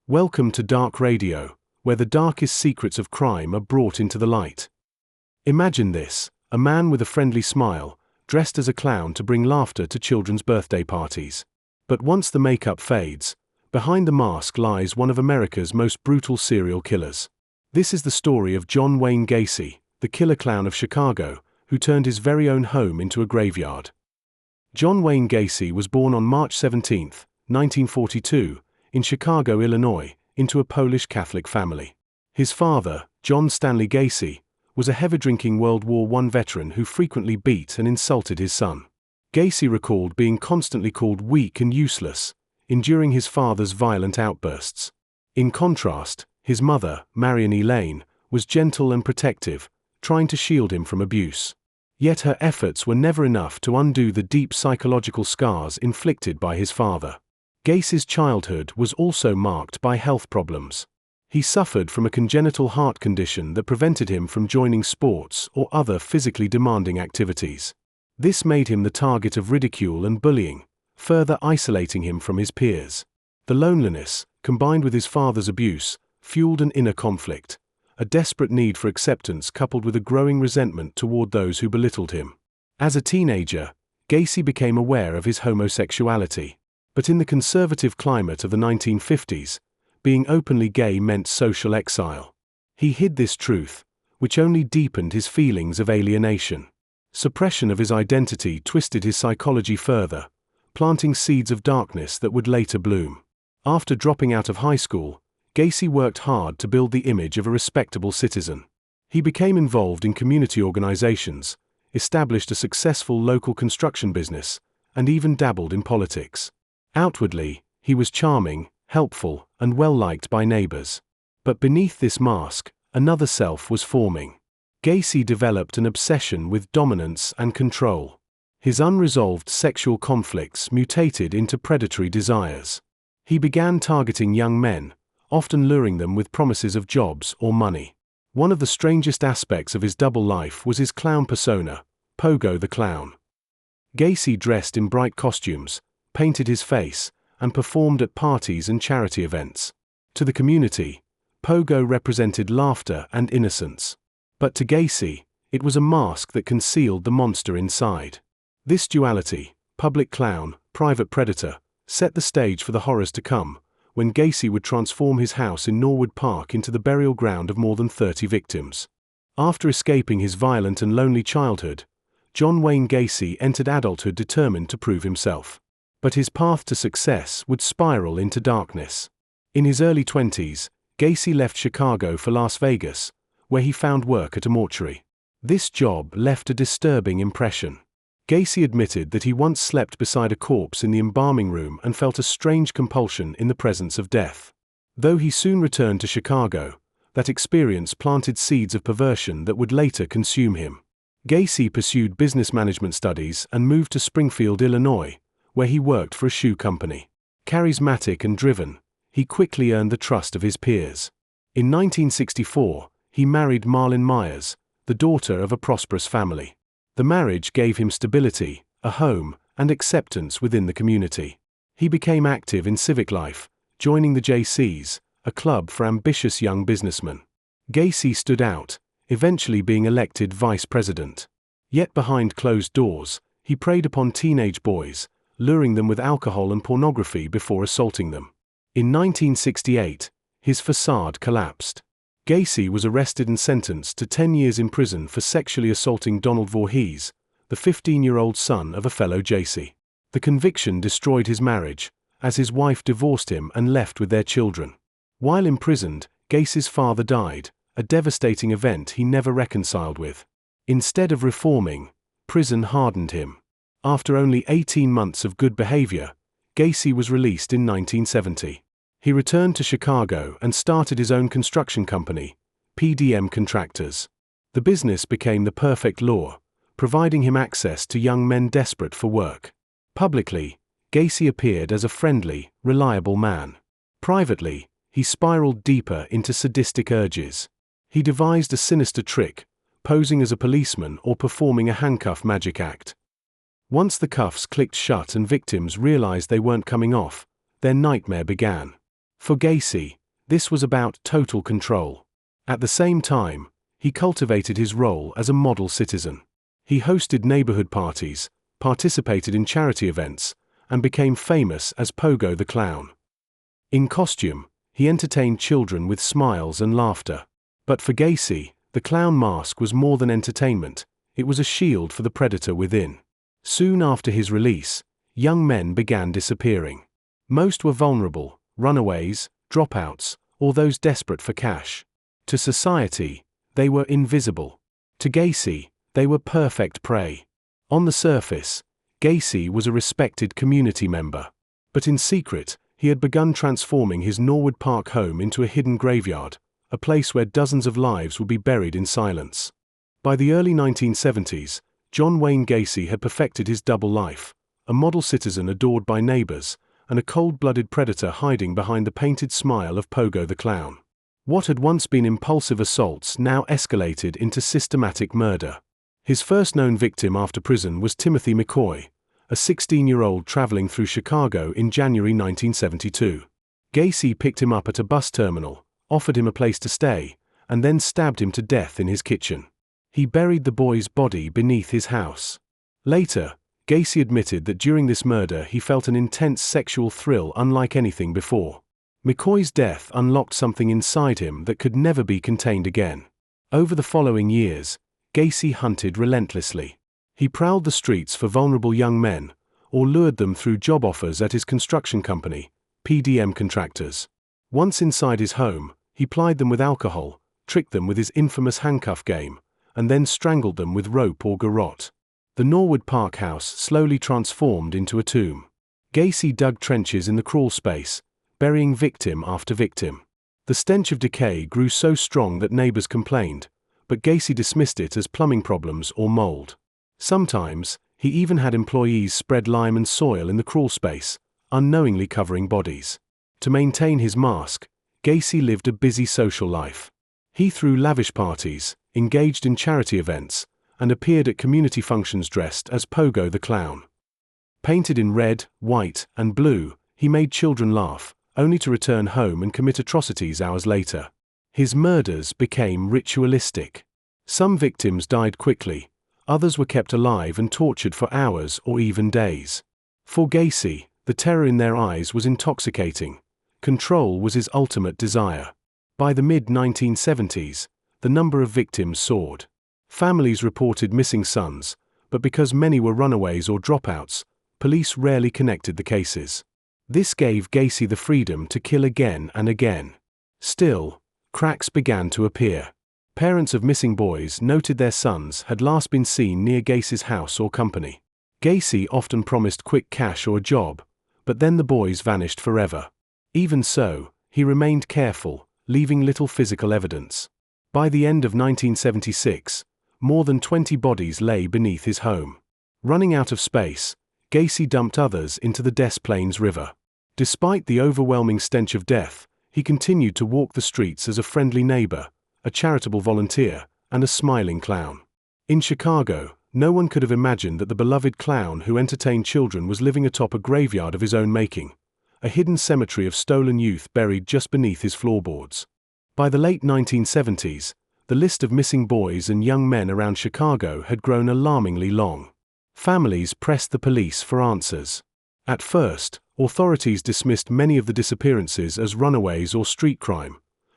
Welcome to Dark Radio, where the darkest secrets of crime are brought into the light. Imagine this: a man with a friendly smile, dressed as a clown to bring laughter to children's birthday parties. But once the makeup fades, behind the mask lies one of America's most brutal serial killers. This is the story of John Wayne Gacy, the killer clown of Chicago, who turned his very own home into a graveyard. John Wayne Gacy was born on March 17, 1942, in Chicago, Illinois, into a Polish Catholic family. His father, John Stanley Gacy, was a heavy-drinking World War I veteran who frequently beat and insulted his son. Gacy recalled being constantly called weak and useless, enduring his father's violent outbursts. In contrast, his mother, Marion Elaine, was gentle and protective, trying to shield him from abuse. Yet her efforts were never enough to undo the deep psychological scars inflicted by his father. Gacy's childhood was also marked by health problems. He suffered from a congenital heart condition that prevented him from joining sports or other physically demanding activities. This made him the target of ridicule and bullying, further isolating him from his peers. The loneliness, combined with his father's abuse, fueled an inner conflict, a desperate need for acceptance coupled with a growing resentment toward those who belittled him. As a teenager, Gacy became aware of his homosexuality. But in the conservative climate of the 1950s, being openly gay meant social exile. He hid this truth, which only deepened his feelings of alienation. Suppression of his identity twisted his psychology further, planting seeds of darkness that would later bloom. After dropping out of high school, Gacy worked hard to build the image of a respectable citizen. He became involved in community organizations, established a successful local construction business, and even dabbled in politics. Outwardly, he was charming, helpful, and well-liked by neighbors. But beneath this mask, another self was forming. Gacy developed an obsession with dominance and control. His unresolved sexual conflicts mutated into predatory desires. He began targeting young men, often luring them with promises of jobs or money. One of the strangest aspects of his double life was his clown persona, Pogo the Clown. Gacy dressed in bright costumes, painted his face, and performed at parties and charity events. To the community, Pogo represented laughter and innocence. But to Gacy, it was a mask that concealed the monster inside. This duality, public clown, private predator, set the stage for the horrors to come, when Gacy would transform his house in Norwood Park into the burial ground of more than 30 victims. After escaping his violent and lonely childhood, John Wayne Gacy entered adulthood determined to prove himself. But his path to success would spiral into darkness. In his early 20s, Gacy left Chicago for Las Vegas, where he found work at a mortuary. This job left a disturbing impression. Gacy admitted that he once slept beside a corpse in the embalming room and felt a strange compulsion in the presence of death. Though he soon returned to Chicago, that experience planted seeds of perversion that would later consume him. Gacy pursued business management studies and moved to Springfield, Illinois, where he worked for a shoe company. Charismatic and driven, he quickly earned the trust of his peers. In 1964, he married Marlyn Myers, the daughter of a prosperous family. The marriage gave him stability, a home, and acceptance within the community. He became active in civic life, joining the JCs, a club for ambitious young businessmen. Gacy stood out, eventually being elected vice president. Yet behind closed doors, he preyed upon teenage boys, luring them with alcohol and pornography before assaulting them. In 1968, his facade collapsed. Gacy was arrested and sentenced to 10 years in prison for sexually assaulting Donald Voorhees, the 15-year-old son of a fellow JC. The conviction destroyed his marriage, as his wife divorced him and left with their children. While imprisoned, Gacy's father died, a devastating event he never reconciled with. Instead of reforming, prison hardened him. After only 18 months of good behavior, Gacy was released in 1970. He returned to Chicago and started his own construction company, PDM Contractors. The business became the perfect lure, providing him access to young men desperate for work. Publicly, Gacy appeared as a friendly, reliable man. Privately, he spiraled deeper into sadistic urges. He devised a sinister trick, posing as a policeman or performing a handcuff magic act. Once the cuffs clicked shut and victims realized they weren't coming off, their nightmare began. For Gacy, this was about total control. At the same time, he cultivated his role as a model citizen. He hosted neighborhood parties, participated in charity events, and became famous as Pogo the Clown. In costume, he entertained children with smiles and laughter. But for Gacy, the clown mask was more than entertainment, it was a shield for the predator within. Soon after his release, young men began disappearing. Most were vulnerable, runaways, dropouts, or those desperate for cash. To society, they were invisible. To Gacy, they were perfect prey. On the surface, Gacy was a respected community member. But in secret, he had begun transforming his Norwood Park home into a hidden graveyard, a place where dozens of lives would be buried in silence. By the early 1970s, John Wayne Gacy had perfected his double life, a model citizen adored by neighbors, and a cold-blooded predator hiding behind the painted smile of Pogo the Clown. What had once been impulsive assaults now escalated into systematic murder. His first known victim after prison was Timothy McCoy, a 16-year-old traveling through Chicago in January 1972. Gacy picked him up at a bus terminal, offered him a place to stay, and then stabbed him to death in his kitchen. He buried the boy's body beneath his house. Later, Gacy admitted that during this murder he felt an intense sexual thrill unlike anything before. McCoy's death unlocked something inside him that could never be contained again. Over the following years, Gacy hunted relentlessly. He prowled the streets for vulnerable young men, or lured them through job offers at his construction company, PDM Contractors. Once inside his home, he plied them with alcohol, tricked them with his infamous handcuff game, and then strangled them with rope or garrote. The Norwood Park house slowly transformed into a tomb. Gacy dug trenches in the crawl space, burying victim after victim. The stench of decay grew so strong that neighbors complained, but Gacy dismissed it as plumbing problems or mold. Sometimes, he even had employees spread lime and soil in the crawl space, unknowingly covering bodies. To maintain his mask, Gacy lived a busy social life. He threw lavish parties, engaged in charity events, and appeared at community functions dressed as Pogo the Clown. Painted in red, white, and blue, he made children laugh, only to return home and commit atrocities hours later. His murders became ritualistic. Some victims died quickly, others were kept alive and tortured for hours or even days. For Gacy, the terror in their eyes was intoxicating. Control was his ultimate desire. By the mid-1970s, the number of victims soared. Families reported missing sons, but because many were runaways or dropouts, police rarely connected the cases. This gave Gacy the freedom to kill again and again. Still, cracks began to appear. Parents of missing boys noted their sons had last been seen near Gacy's house or company. Gacy often promised quick cash or a job, but then the boys vanished forever. Even so, he remained careful, leaving little physical evidence. By the end of 1976, more than 20 bodies lay beneath his home. Running out of space, Gacy dumped others into the Des Plaines River. Despite the overwhelming stench of death, he continued to walk the streets as a friendly neighbor, a charitable volunteer, and a smiling clown. In Chicago, no one could have imagined that the beloved clown who entertained children was living atop a graveyard of his own making, a hidden cemetery of stolen youth buried just beneath his floorboards. By the late 1970s, the list of missing boys and young men around Chicago had grown alarmingly long. Families pressed the police for answers. At first, authorities dismissed many of the disappearances as runaways or street crime,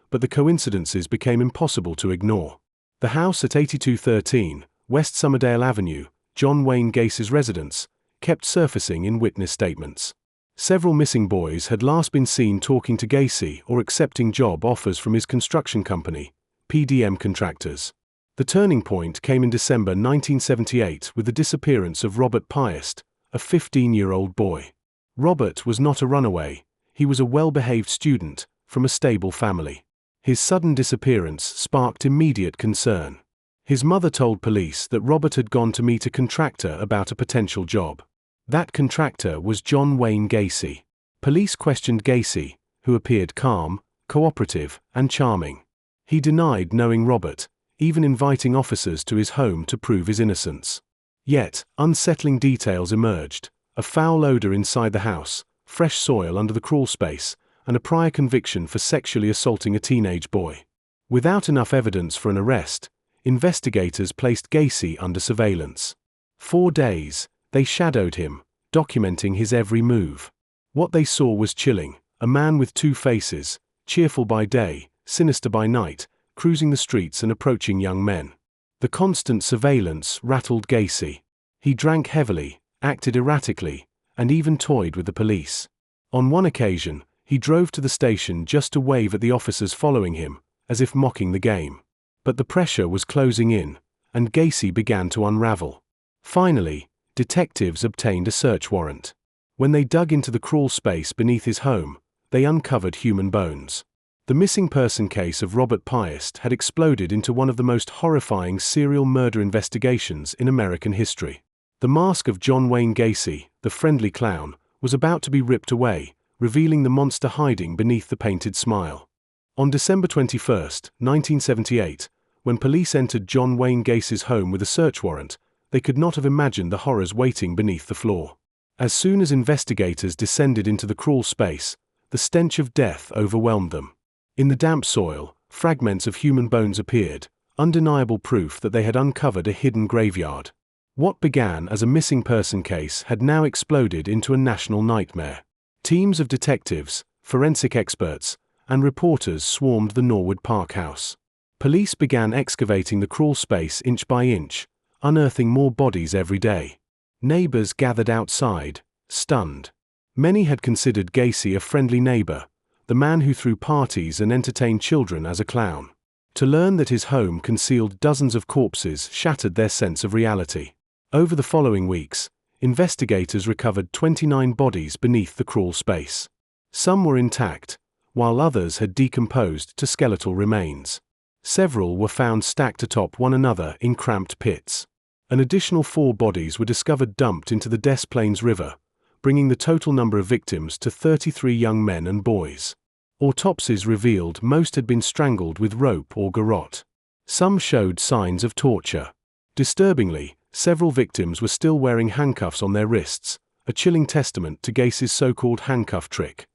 but the coincidences became impossible to ignore. The house at 8213, West Somerdale Avenue, John Wayne Gacy's residence, kept surfacing in witness statements. Several missing boys had last been seen talking to Gacy or accepting job offers from his construction company, PDM Contractors. The turning point came in December 1978 with the disappearance of Robert Piest, a 15-year-old boy. Robert was not a runaway, he was a well-behaved student, from a stable family. His sudden disappearance sparked immediate concern. His mother told police that Robert had gone to meet a contractor about a potential job. That contractor was John Wayne Gacy. Police questioned Gacy, who appeared calm, cooperative, and charming. He denied knowing Robert, even inviting officers to his home to prove his innocence. Yet, unsettling details emerged: a foul odor inside the house, fresh soil under the crawl space, and a prior conviction for sexually assaulting a teenage boy. Without enough evidence for an arrest, investigators placed Gacy under surveillance. 4 days, they shadowed him, documenting his every move. What they saw was chilling: a man with 2 faces, cheerful by day, sinister by night, cruising the streets and approaching young men. The constant surveillance rattled Gacy. He drank heavily, acted erratically, and even toyed with the police. On one occasion, he drove to the station just to wave at the officers following him, as if mocking the game. But the pressure was closing in, and Gacy began to unravel. Finally, detectives obtained a search warrant. When they dug into the crawl space beneath his home, they uncovered human bones. The missing person case of Robert Piest had exploded into one of the most horrifying serial murder investigations in American history. The mask of John Wayne Gacy, the friendly clown, was about to be ripped away, revealing the monster hiding beneath the painted smile. On December 21, 1978, when police entered John Wayne Gacy's home with a search warrant, they could not have imagined the horrors waiting beneath the floor. As soon as investigators descended into the crawl space, the stench of death overwhelmed them. In the damp soil, fragments of human bones appeared, undeniable proof that they had uncovered a hidden graveyard. What began as a missing person case had now exploded into a national nightmare. Teams of detectives, forensic experts, and reporters swarmed the Norwood Park house. Police began excavating the crawl space inch by inch, unearthing more bodies every day. Neighbors gathered outside, stunned. Many had considered Gacy a friendly neighbor, the man who threw parties and entertained children as a clown. To learn that his home concealed dozens of corpses shattered their sense of reality. Over the following weeks, investigators recovered 29 bodies beneath the crawl space. Some were intact, while others had decomposed to skeletal remains. Several were found stacked atop one another in cramped pits. An additional 4 bodies were discovered dumped into the Des Plaines River, bringing the total number of victims to 33 young men and boys. Autopsies revealed most had been strangled with rope or garrote. Some showed signs of torture. Disturbingly, several victims were still wearing handcuffs on their wrists, a chilling testament to Gacy's so-called handcuff trick.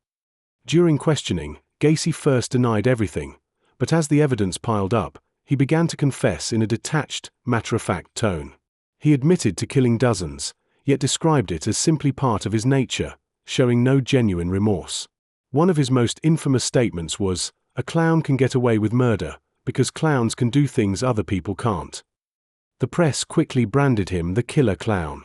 During questioning, Gacy first denied everything, but as the evidence piled up, he began to confess in a detached, matter-of-fact tone. He admitted to killing dozens, yet described it as simply part of his nature, showing no genuine remorse. One of his most infamous statements was, "A clown can get away with murder, because clowns can do things other people can't." The press quickly branded him the killer clown.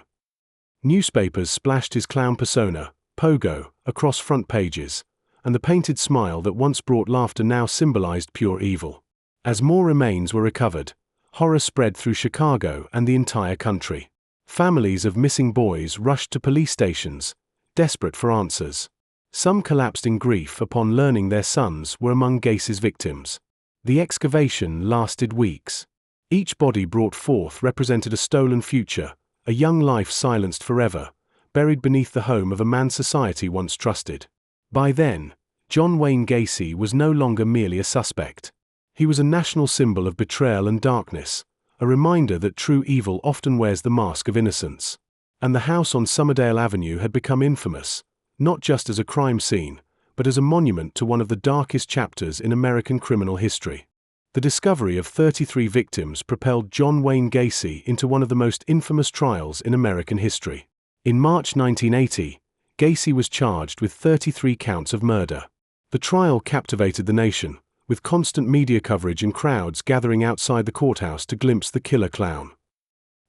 Newspapers splashed his clown persona, Pogo, across front pages, and the painted smile that once brought laughter now symbolized pure evil. As more remains were recovered, horror spread through Chicago and the entire country. Families of missing boys rushed to police stations, desperate for answers. Some collapsed in grief upon learning their sons were among Gacy's victims. The excavation lasted weeks. Each body brought forth represented a stolen future, a young life silenced forever, buried beneath the home of a man society once trusted. By then, John Wayne Gacy was no longer merely a suspect. He was a national symbol of betrayal and darkness, a reminder that true evil often wears the mask of innocence. And the house on Summerdale Avenue had become infamous, not just as a crime scene, but as a monument to one of the darkest chapters in American criminal history. The discovery of 33 victims propelled John Wayne Gacy into one of the most infamous trials in American history. In March 1980, Gacy was charged with 33 counts of murder. The trial captivated the nation, with constant media coverage and crowds gathering outside the courthouse to glimpse the killer clown.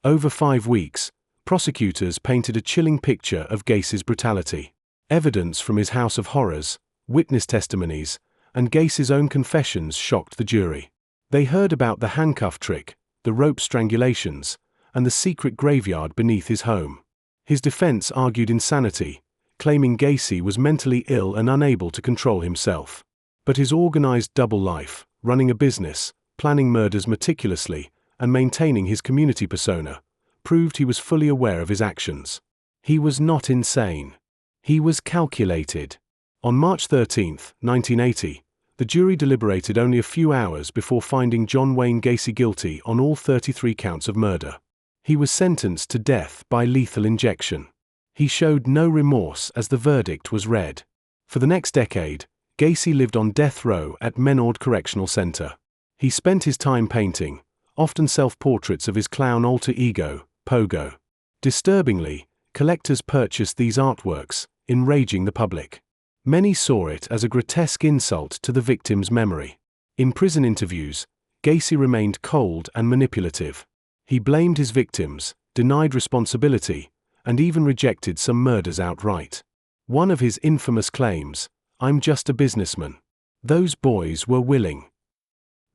Over 5 weeks, prosecutors painted a chilling picture of Gacy's brutality. Evidence from his house of horrors, witness testimonies, and Gacy's own confessions shocked the jury. They heard about the handcuff trick, the rope strangulations, and the secret graveyard beneath his home. His defense argued insanity, claiming Gacy was mentally ill and unable to control himself. But his organized double life, running a business, planning murders meticulously, and maintaining his community persona, proved he was fully aware of his actions. He was not insane. He was calculated. On March 13, 1980, the jury deliberated only a few hours before finding John Wayne Gacy guilty on all 33 counts of murder. He was sentenced to death by lethal injection. He showed no remorse as the verdict was read. For the next decade, Gacy lived on death row at Menard Correctional Center. He spent his time painting, often self-portraits of his clown alter ego, Pogo. Disturbingly, collectors purchased these artworks, enraging the public. Many saw it as a grotesque insult to the victim's memory. In prison interviews, Gacy remained cold and manipulative. He blamed his victims, denied responsibility, and even rejected some murders outright. One of his infamous claims, "I'm just a businessman. Those boys were willing."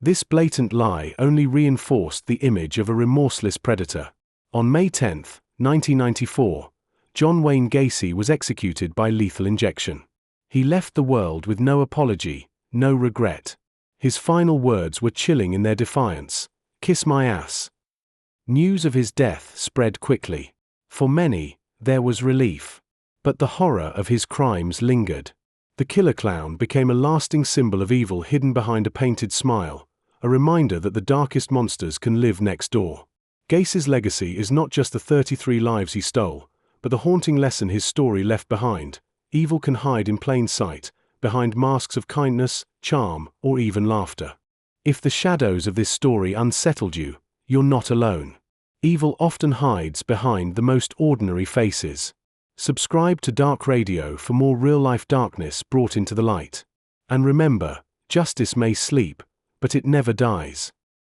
This blatant lie only reinforced the image of a remorseless predator. On May 10, 1994, John Wayne Gacy was executed by lethal injection. He left the world with no apology, no regret. His final words were chilling in their defiance: "Kiss my ass." News of his death spread quickly. For many, there was relief. But the horror of his crimes lingered. The killer clown became a lasting symbol of evil hidden behind a painted smile, a reminder that the darkest monsters can live next door. Gacy's legacy is not just the 33 lives he stole, but the haunting lesson his story left behind. Evil can hide in plain sight, behind masks of kindness, charm, or even laughter. If the shadows of this story unsettled you, you're not alone. Evil often hides behind the most ordinary faces. Subscribe to Dark Radio for more real-life darkness brought into the light. And remember, justice may sleep, but it never dies.